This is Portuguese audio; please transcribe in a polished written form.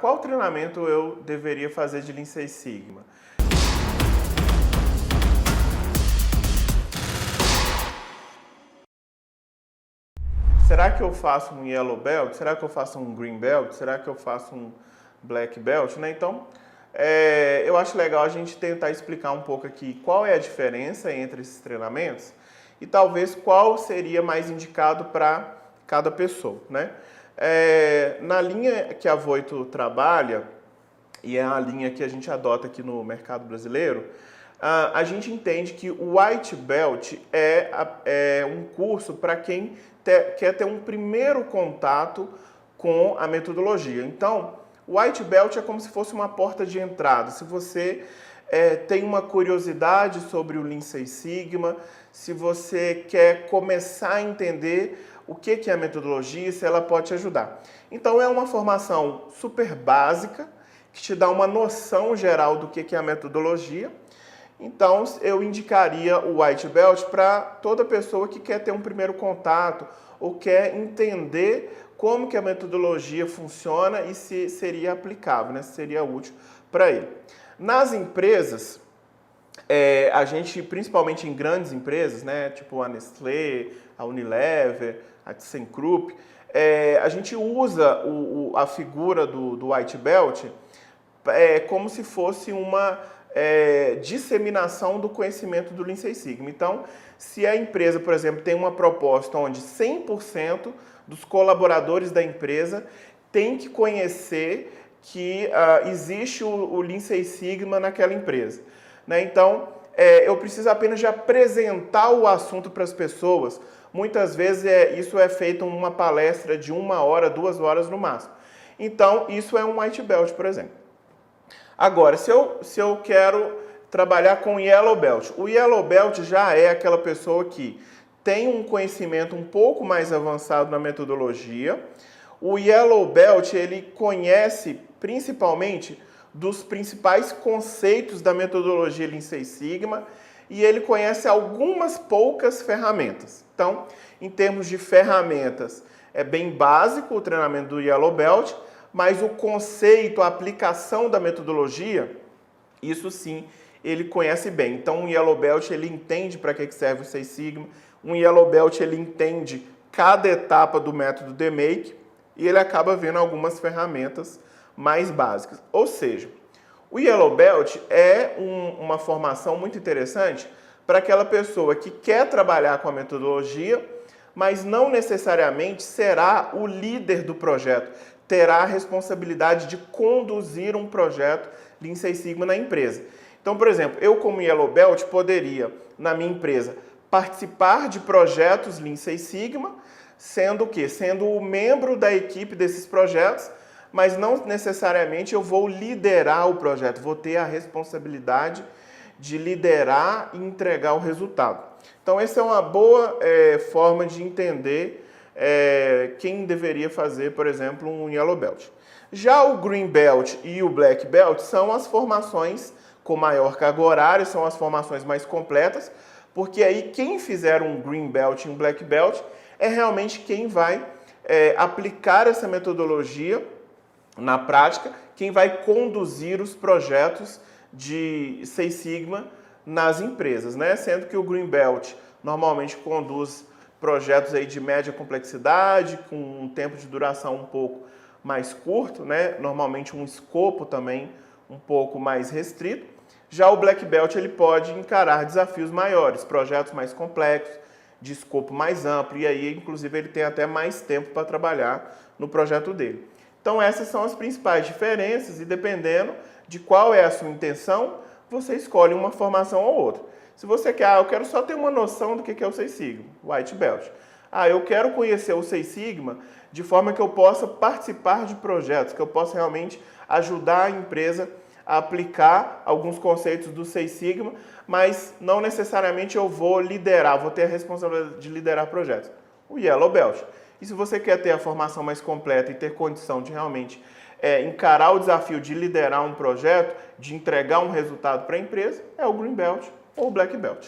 Qual treinamento eu deveria fazer de Lean Six Sigma? Será que eu faço um Yellow Belt? Será que eu faço um Green Belt? Será que eu faço um Black Belt? Então, eu acho legal a gente tentar explicar um pouco aqui qual é a diferença entre esses treinamentos e talvez qual seria mais indicado para cada pessoa, né? Na linha que a Voito trabalha, e é a linha que a gente adota aqui no mercado brasileiro, a gente entende que o White Belt é um curso para quem quer ter um primeiro contato com a metodologia. Então, o White Belt é como se fosse uma porta de entrada. Se você tem uma curiosidade sobre o Lean Six Sigma, se você quer começar a entender o que é a metodologia, se ela pode te ajudar. Então, é uma formação super básica, que te dá uma noção geral do que é a metodologia. Então, eu indicaria o White Belt para toda pessoa que quer ter um primeiro contato ou quer entender como que a metodologia funciona e se seria aplicável, né? Se seria útil para ele. Nas empresas, a gente, principalmente em grandes empresas, né, tipo a Nestlé, a Unilever, a ThyssenKrupp, a gente usa a figura do White Belt como se fosse uma disseminação do conhecimento do Lean Six Sigma. Então, se a empresa, por exemplo, tem uma proposta onde 100% dos colaboradores da empresa tem que conhecer que existe o Lean Six Sigma naquela empresa, né? Então, eu preciso apenas de apresentar o assunto para as pessoas. Muitas vezes isso é feito em uma palestra de 1 hora, 2 horas no máximo. Então, isso é um White Belt, por exemplo. Agora, se eu quero trabalhar com Yellow Belt, o Yellow Belt já é aquela pessoa que tem um conhecimento um pouco mais avançado na metodologia. O Yellow Belt, ele conhece principalmente dos principais conceitos da metodologia Lean Six Sigma e ele conhece algumas poucas ferramentas. Então, em termos de ferramentas, é bem básico o treinamento do Yellow Belt, mas o conceito, a aplicação da metodologia, isso sim, ele conhece bem. Então, um Yellow Belt, ele entende para que serve o Six Sigma. Um Yellow Belt, ele entende cada etapa do método DMake e ele acaba vendo algumas ferramentas mais básicas. Ou seja, o Yellow Belt é uma formação muito interessante para aquela pessoa que quer trabalhar com a metodologia, mas não necessariamente será o líder do projeto, terá a responsabilidade de conduzir um projeto Lean Six Sigma na empresa. Então, por exemplo, eu como Yellow Belt poderia, na minha empresa, participar de projetos Lean Six Sigma, sendo o quê? Sendo o membro da equipe desses projetos, mas não necessariamente eu vou liderar o projeto, vou ter a responsabilidade de liderar e entregar o resultado. Então, essa é uma boa forma de entender quem deveria fazer, por exemplo, um Yellow Belt. Já o Green Belt e o Black Belt são as formações com maior carga horária, são as formações mais completas, porque aí quem fizer um Green Belt e um Black Belt é realmente quem vai aplicar essa metodologia na prática, quem vai conduzir os projetos de Six Sigma nas empresas, né? Sendo que o Green Belt normalmente conduz projetos aí de média complexidade, com um tempo de duração um pouco mais curto, né? Normalmente um escopo também um pouco mais restrito. Já o Black Belt ele pode encarar desafios maiores, projetos mais complexos, de escopo mais amplo, e aí inclusive ele tem até mais tempo para trabalhar no projeto dele. Então essas são as principais diferenças e dependendo de qual é a sua intenção, você escolhe uma formação ou outra. Se você quer, eu quero só ter uma noção do que é o Six Sigma, White Belt. Eu quero conhecer o Six Sigma de forma que eu possa participar de projetos, que eu possa realmente ajudar a empresa a aplicar alguns conceitos do Six Sigma, mas não necessariamente eu vou liderar, vou ter a responsabilidade de liderar projetos. O Yellow Belt. E se você quer ter a formação mais completa e ter condição de realmente encarar o desafio de liderar um projeto, de entregar um resultado para a empresa, é o Green Belt ou o Black Belt.